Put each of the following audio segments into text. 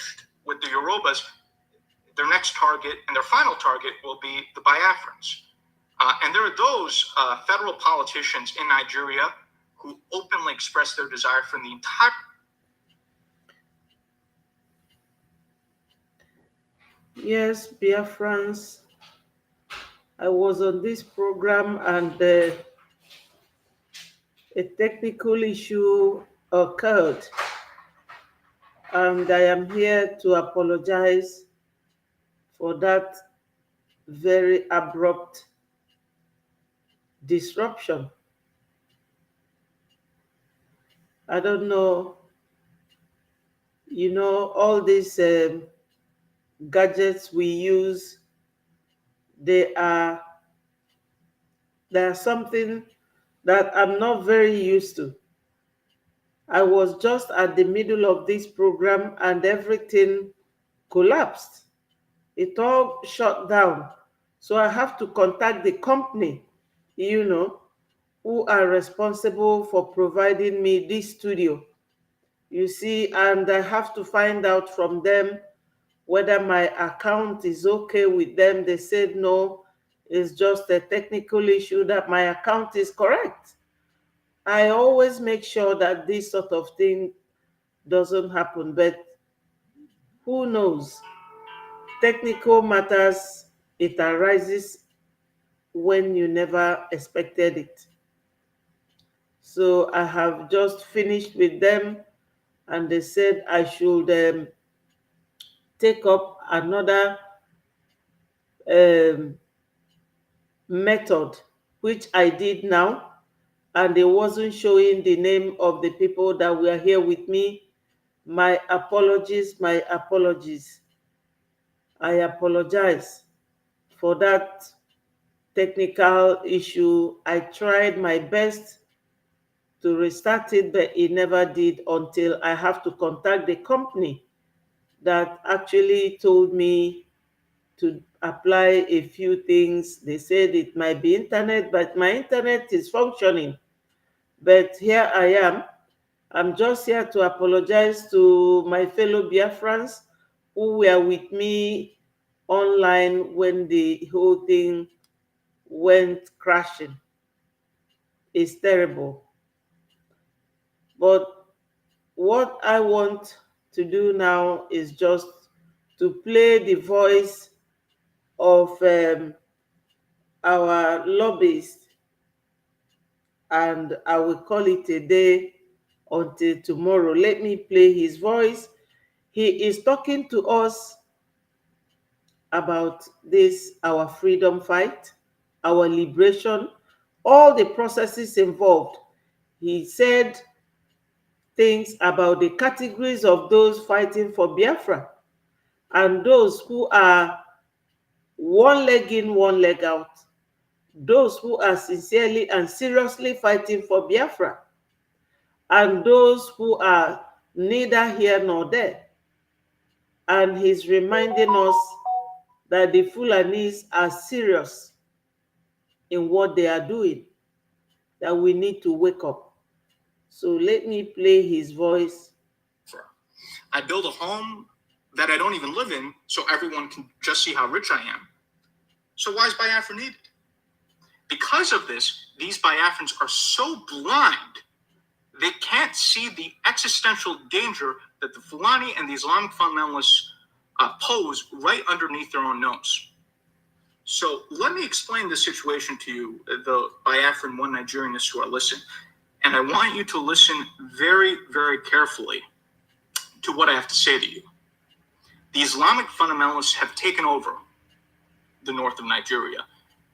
finished with the Yorubas, their next target and their final target will be the Biafrans. And there are those federal politicians in Nigeria who openly express their desire for the entire... Yes, Biabfrans, I was on this program and a technical issue occurred, and I am here to apologize for that very abrupt disruption. I don't know, all these gadgets we use, they are something that I'm not very used to. I was just at the middle of this program and everything collapsed. It all shut down. So I have to contact the company, you know, who are responsible for providing me this studio. You see, and I have to find out from them whether my account is okay with them. They said no, it's just a technical issue, that my account is correct. I always make sure that this sort of thing doesn't happen, but who knows? Technical matters, it arises when you never expected it. So I have just finished with them, and they said I should take up another um, method, which I did now, and it wasn't showing the name of the people that were here with me. My apologies, my apologies. I apologize for that technical issue. I tried my best to restart it, but it never did until I have to contact the company that actually told me to apply a few things. They said it might be internet, but my internet is functioning. But here I am. I'm just here to apologize to my fellow Biafrans who were with me online when the whole thing went crashing. It's terrible. But what I want to do now is just to play the voice of our lobbyist, and I will call it a day until tomorrow. Let me play his voice. He is talking to us about this, our freedom fight, our liberation, all the processes involved. He said things about the categories of those fighting for Biafra and those who are one leg in, one leg out, those who are sincerely and seriously fighting for Biafra, and those who are neither here nor there. And he's reminding us that the Fulanis are serious in what they are doing, that we need to wake up. So let me play his voice. I build a home that I don't even live in so everyone can just see how rich I am. So why is Biafra needed? Because of this, these Biafrans are so blind, they can't see the existential danger that the Fulani and the Islamic fundamentalists pose right underneath their own nose. So let me explain the situation to you, the Biafran one Nigerianists who are listening. And I want you to listen very, very carefully to what I have to say to you. The Islamic fundamentalists have taken over the north of Nigeria.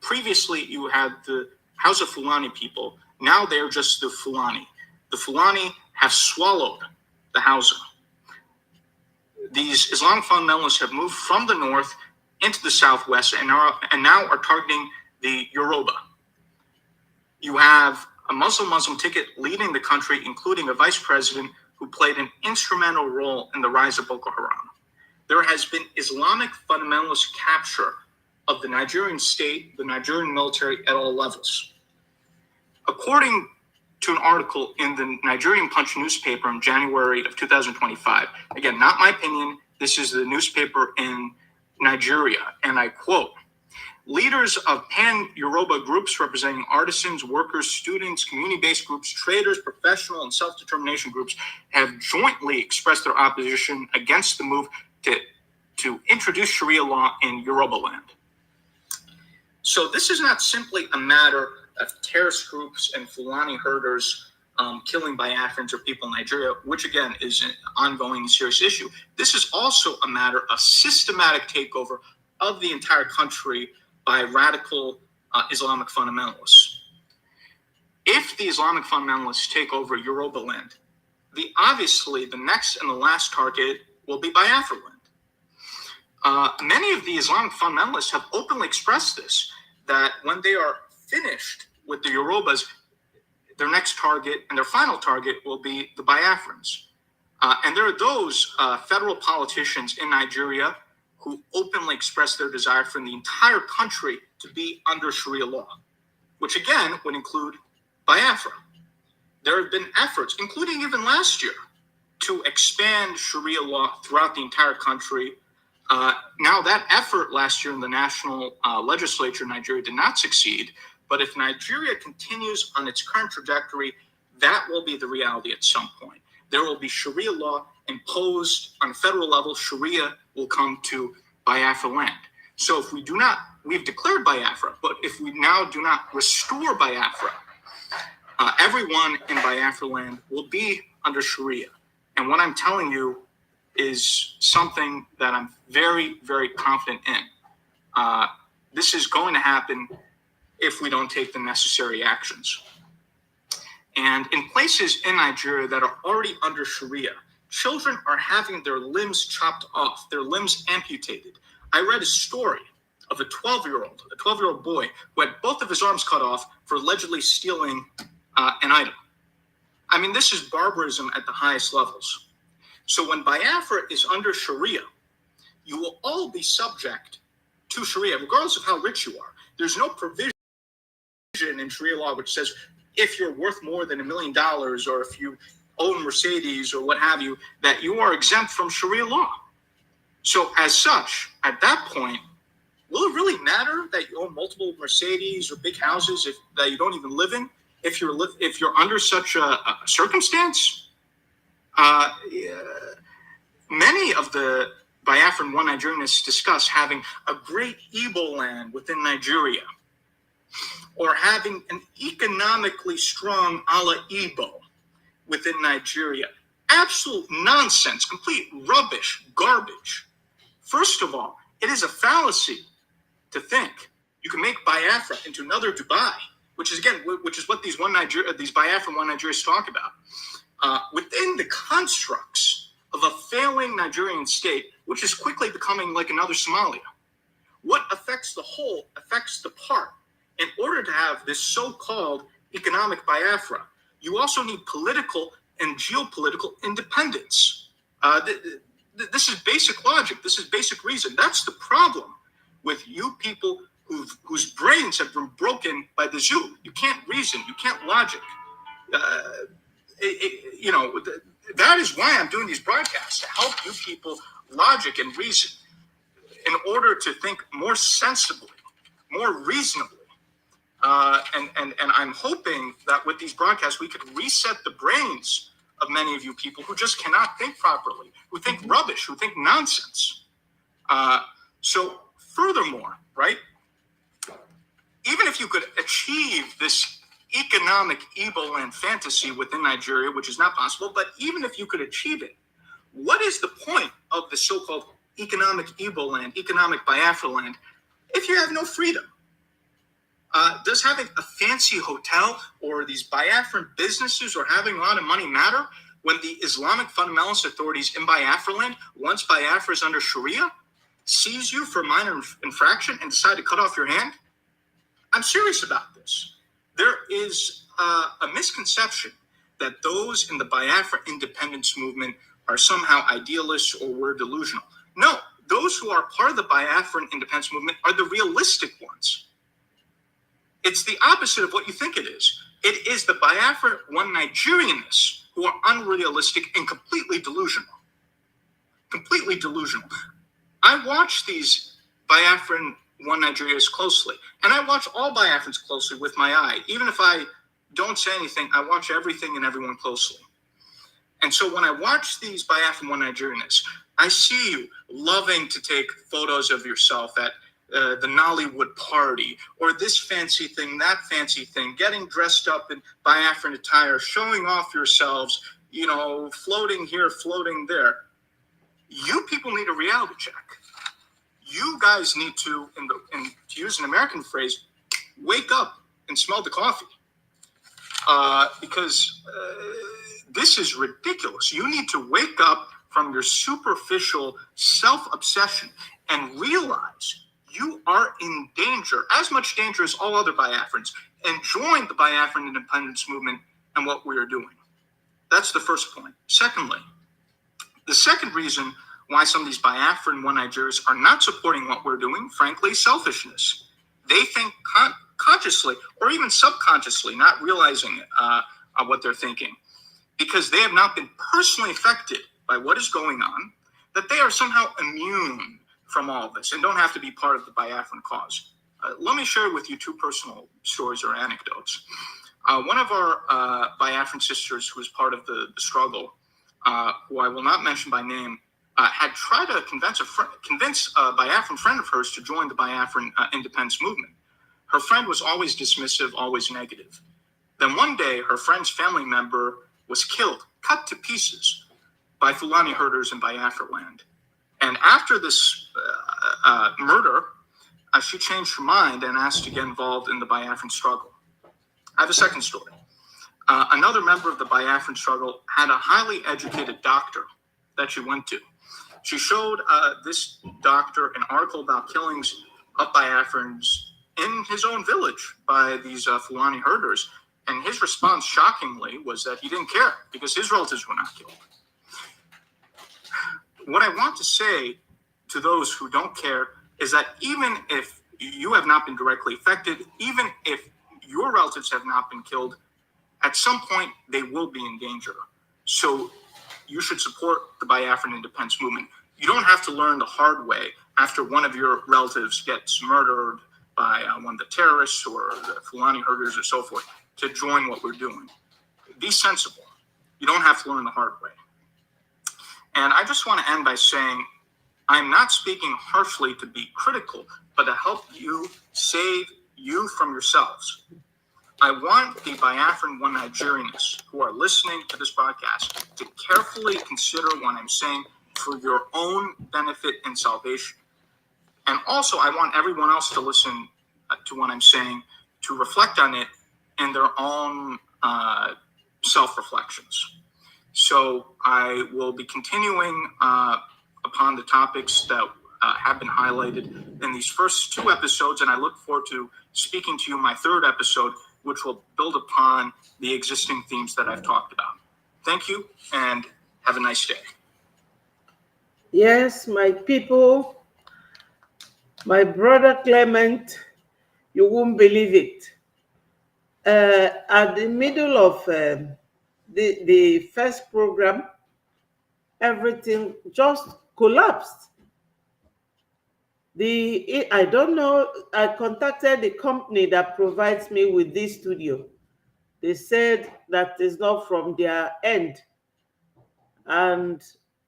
Previously, you had the Hausa Fulani people. Now they're just the Fulani. The Fulani have swallowed the Hausa. These Islamic fundamentalists have moved from the north into the southwest and now are targeting the Yoruba. You have a Muslim ticket leading the country, including a vice president who played an instrumental role in the rise of Boko Haram. There has been Islamic fundamentalist capture of the Nigerian state, the Nigerian military at all levels. According to an article in the Nigerian Punch newspaper in January of 2025, again, not my opinion, This is the newspaper in Nigeria, and I quote, leaders of pan-Yoruba groups representing artisans, workers, students, community-based groups, traders, professional, and self-determination groups have jointly expressed their opposition against the move to introduce Sharia law in Yoruba land. So this is not simply a matter of terrorist groups and Fulani herders killing Biafrans or people in Nigeria, which again is an ongoing serious issue. This is also a matter of systematic takeover of the entire country by radical Islamic fundamentalists. If the Islamic fundamentalists take over Yoruba land, obviously the next and the last target will be Biafra land. Many of the Islamic fundamentalists have openly expressed this, that when they are finished with the Yorubas, their next target and their final target will be the Biafrans. And there are those federal politicians in Nigeria who openly express their desire for the entire country to be under Sharia law, which again would include Biafra. There have been efforts, including even last year, to expand Sharia law throughout the entire country. Now, that effort last year in the national legislature in Nigeria did not succeed, but if Nigeria continues on its current trajectory, that will be the reality at some point. There will be Sharia law imposed on a federal level. Sharia will come to Biafra land. So if we do not, we've declared Biafra, but if we now do not restore Biafra, everyone in Biafra land will be under Sharia. And what I'm telling you is something that I'm very, very confident in. This is going to happen if we don't take the necessary actions. And in places in Nigeria that are already under Sharia, children are having their limbs chopped off, their limbs amputated. I read a story of a 12-year-old boy who had both of his arms cut off for allegedly stealing an item. I mean, this is barbarism at the highest levels. So when Biafra is under Sharia, you will all be subject to Sharia, regardless of how rich you are. There's no provision in Sharia law which says if you're worth more than $1 million or if you own Mercedes or what have you, that you are exempt from Sharia law. So as such, at that point, will it really matter that you own multiple Mercedes or big houses that you don't even live in if you're under such a circumstance? Many of the Biafran One Nigerianists discuss having a great Igbo land within Nigeria, or having an economically strong ala Igbo within Nigeria. Absolute nonsense, complete rubbish, garbage. First of all, it is a fallacy to think you can make Biafra into another Dubai, which is what these Biafran One Nigerians talk about. Within the constructs of a failing Nigerian state, which is quickly becoming like another Somalia. What affects the whole affects the part. In order to have this so-called economic Biafra, you also need political and geopolitical independence. This is basic logic. This is basic reason. That's the problem with you people whose brains have been broken by the zoo. You can't reason. You can't logic. That is why I'm doing these broadcasts, to help you people logic and reason in order to think more sensibly, more reasonably. And I'm hoping that with these broadcasts, we could reset the brains of many of you people who just cannot think properly, who think rubbish, who think nonsense. So furthermore, right, even if you could achieve this economic Igbo land fantasy within Nigeria, which is not possible, but even if you could achieve it, what is the point of the so-called economic Igbo land, economic Biafra land, if you have no freedom? Does having a fancy hotel or these Biafran businesses or having a lot of money matter when the Islamic fundamentalist authorities in Biafra land, once Biafra is under Sharia, seize you for a minor infraction and decide to cut off your hand? I'm serious about this. There is a misconception that those in the Biafra independence movement are somehow idealists or we're delusional. No, those who are part of the Biafran independence movement are the realistic ones. It's the opposite of what you think it is. It is the Biafra One Nigerianists who are unrealistic and completely delusional. completely delusional. I watch these Biafran One Nigerias closely, and I watch all Biafrans closely with my eye. Even if I don't say anything, I watch everything and everyone closely. And so when I watch these Biafran One Nigerians, I see you loving to take photos of yourself at the Nollywood party, or this fancy thing, that fancy thing, getting dressed up in Biafran attire, showing off yourselves, floating here, floating there. You people need a reality check. You guys need to, to use an American phrase, wake up and smell the coffee. Because this is ridiculous. You need to wake up from your superficial self-obsession and realize you are in danger, as much danger as all other Biafrans, and join the Biafran independence movement and what we are doing. That's the first point. Secondly, the second reason why some of these Biafran One Nigerians are not supporting what we're doing, frankly, selfishness. They think consciously or even subconsciously, not realizing what they're thinking, because they have not been personally affected by what is going on, that they are somehow immune from all this and don't have to be part of the Biafran cause. Let me share with you two personal stories or anecdotes. One of our Biafran sisters who was part of the struggle, who I will not mention by name, had tried to convince a Biafran friend of hers to join the Biafran independence movement. Her friend was always dismissive, always negative. Then one day, her friend's family member was killed, cut to pieces by Fulani herders in Biafra land. And after this murder, she changed her mind and asked to get involved in the Biafran struggle. I have a second story. Another member of the Biafran struggle had a highly educated doctor that she went to. She showed this doctor an article about killings of Biafrans in his own village by these Fulani herders. And his response, shockingly, was that he didn't care because his relatives were not killed. What I want to say to those who don't care is that even if you have not been directly affected, even if your relatives have not been killed, at some point they will be in danger. So you should support the Biafran independence movement. You don't have to learn the hard way after one of your relatives gets murdered by one of the terrorists or the Fulani herders or so forth to join what we're doing. Be sensible. You don't have to learn the hard way. And I just want to end by saying, I'm not speaking harshly to be critical, but to help you save you from yourselves. I want the Biafran One Nigerians who are listening to this broadcast to carefully consider what I'm saying for your own benefit and salvation. And also, I want everyone else to listen to what I'm saying, to reflect on it in their own self-reflections. So I will be continuing upon the topics that have been highlighted in these first two episodes, and I look forward to speaking to you in my third episode, which will build upon the existing themes that I've talked about. Thank you, and have a nice day. Yes, my people, my brother Clement, you won't believe it. At the middle of the first program, everything just collapsed. I don't know, I contacted the company that provides me with this studio. They said that is not from their end. And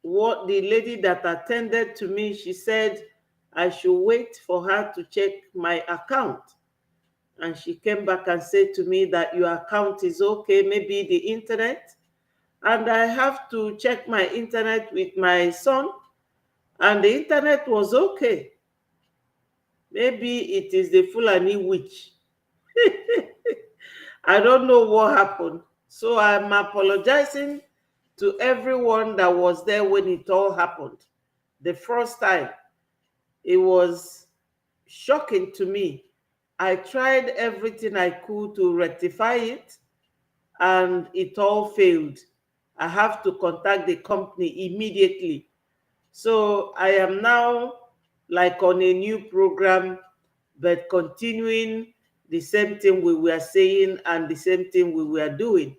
what the lady that attended to me, she said I should wait for her to check my account. And she came back and said to me that your account is okay, maybe the internet. And I have to check my internet with my son, and the internet was okay. Maybe it is the Fulani witch. I don't know what happened. So I'm apologizing to everyone that was there when it all happened. The first time, it was shocking to me. I tried everything I could to rectify it, and it all failed. I have to contact the company immediately. So I am now like on a new program, but continuing the same thing we were saying and the same thing we were doing.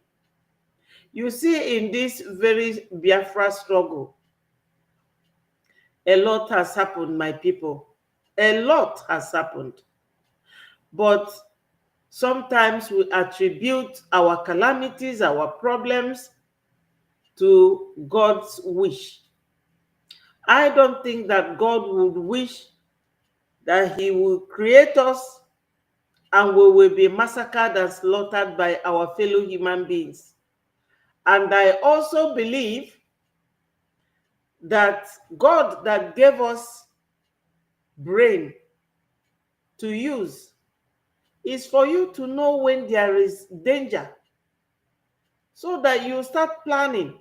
You see, in this very Biafra struggle, A lot has happened, my people. A lot has happened. But sometimes we attribute our calamities, our problems to God's wish. I don't think that God would wish that He will create us and we will be massacred and slaughtered by our fellow human beings. And I also believe that God that gave us brain to use is for you to know when there is danger, so that you start planning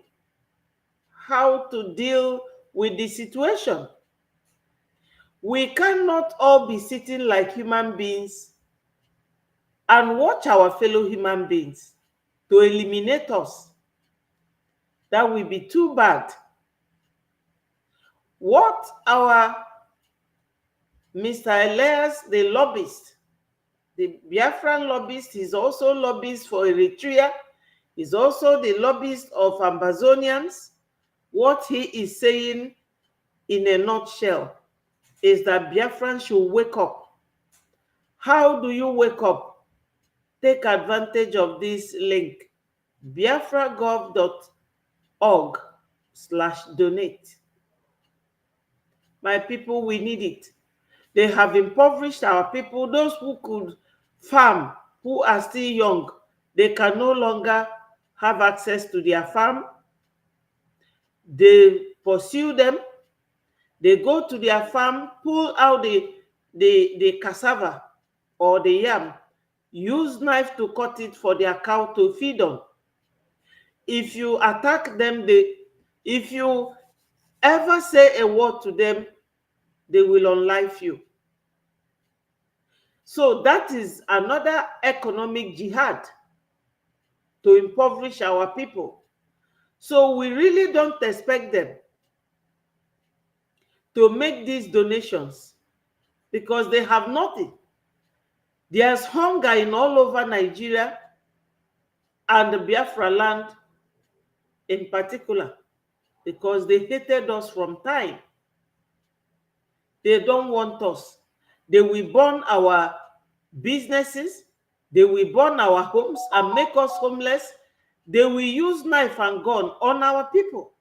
how to deal with the situation. We cannot all be sitting like human beings and watch our fellow human beings to eliminate us. That will be too bad. What our Mr. Elias, the lobbyist, the Biafran lobbyist, is also lobbyist for Eritrea, is also the lobbyist of Ambazonians. What he is saying in a nutshell is that Biafran should wake up. How do you wake up? Take advantage of this link, biafragov.org/donate. My people, we need it. They have impoverished our people. Those who could farm, who are still young, they can no longer have access to their farm. They pursue them. They go to their farm, pull out the cassava or the yam, use knife to cut it for their cow to feed on. If you attack them, if you ever say a word to them, they will unlife you. So that is another economic jihad to impoverish our people. So we really don't expect them to make these donations because they have nothing. There's hunger in all over Nigeria and the Biafra land in particular, because they hated us from time. They don't want us. They will burn our businesses, they will burn our homes and make us homeless. They will use knife and gun on our people.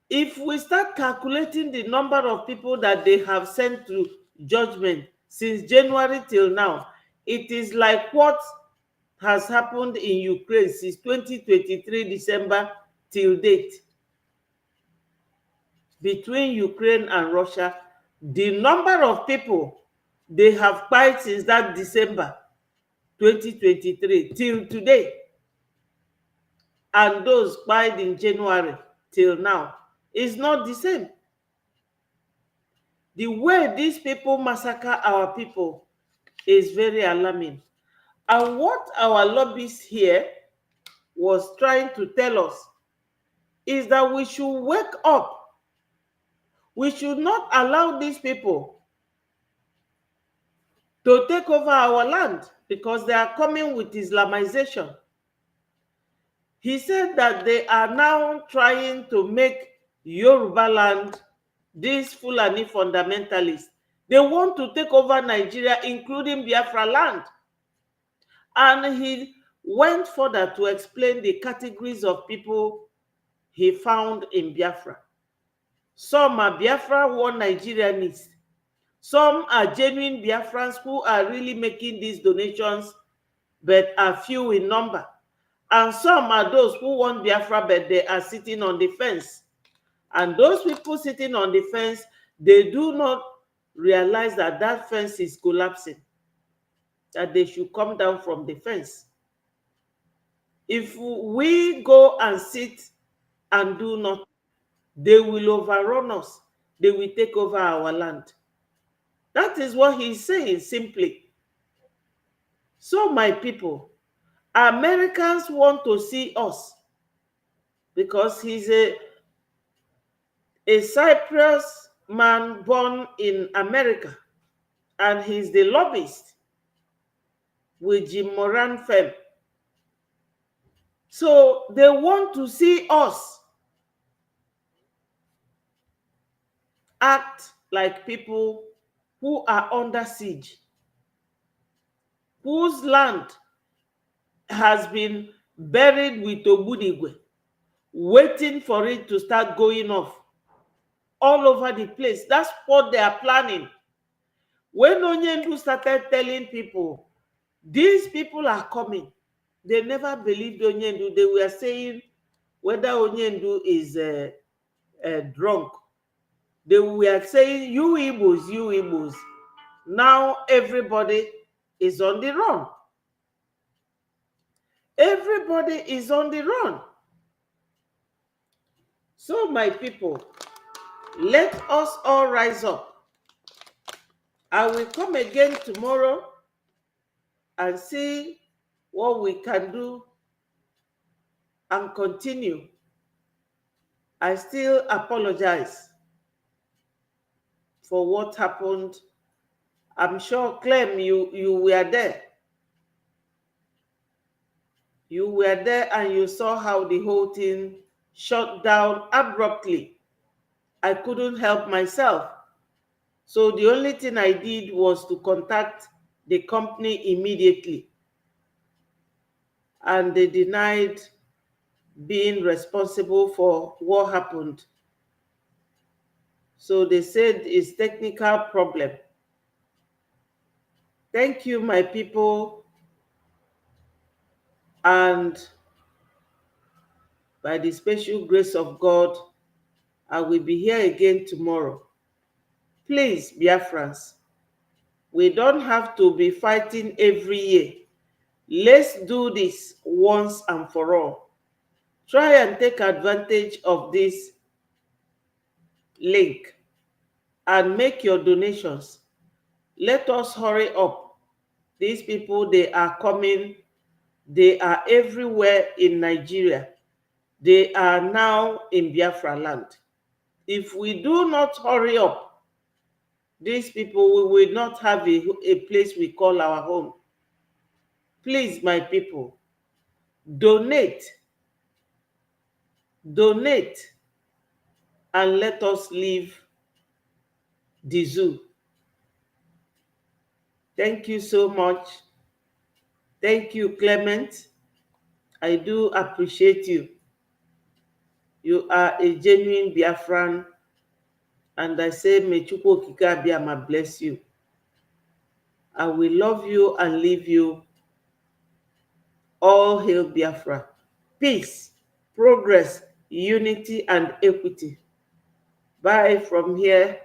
If we start calculating the number of people that they have sent to judgment since January till now, it is like what has happened in Ukraine since 2023 December till date. Between Ukraine and Russia, the number of people they have killed since that December 2023 till today, and those killed in January till now, is not the same. The way these people massacre our people is very alarming. And what our lobbyists here was trying to tell us is that we should wake up. We should not allow these people to take over our land because they are coming with Islamization. He said that they are now trying to make Yoruba land, these Fulani fundamentalists. They want to take over Nigeria, including Biafra land. And he went further to explain the categories of people he found in Biafra. Some are Biafra one Nigerianists. Some are genuine Biafrans who are really making these donations, but are few in number. And some are those who want Biafra, but they are sitting on the fence. And those people sitting on the fence, they do not realize that that fence is collapsing, that they should come down from the fence. If we go and sit and do nothing, they will overrun us. They will take over our land. That is what he's saying simply. So, my people, Americans want to see us because he's a Cyprus man born in America, and he's the lobbyist with Jim Moran firm. So they want to see us act like people who are under siege, whose land has been buried with Ogbunigwe, waiting for it to start going off all over the place. That's what they are planning. When Onyendu started telling people, these people are coming, they never believed Onyendu. They were saying whether Onyendu is drunk. They were saying, you Igbos, you Igbos. Now everybody is on the run. Everybody is on the run. So, my people, let us all rise up. I will come again tomorrow and see what we can do and continue. I still apologize for what happened. I'm sure, Clem, you were there. You were there and you saw how the whole thing shut down abruptly. I couldn't help myself. So the only thing I did was to contact the company immediately. And they denied being responsible for what happened. So they said it's technical problem. Thank you, my people. And by the special grace of God, I will be here again tomorrow. Please, Biafrans, we don't have to be fighting every year. Let's do this once and for all. Try and take advantage of this link and make your donations. Let us hurry up. These people, they are coming. They are everywhere in Nigeria. They are now in Biafra land. If we do not hurry up, these people, we will not have a place we call our home. Please, my people, donate, and let us leave the zoo. Thank you so much. Thank you, Clement. I do appreciate you. You are a genuine Biafran, and I say, may Chukwu Okike Abiama bless you. I will love you and leave you. All hail Biafra. Peace, progress, unity, and equity. Bye from here.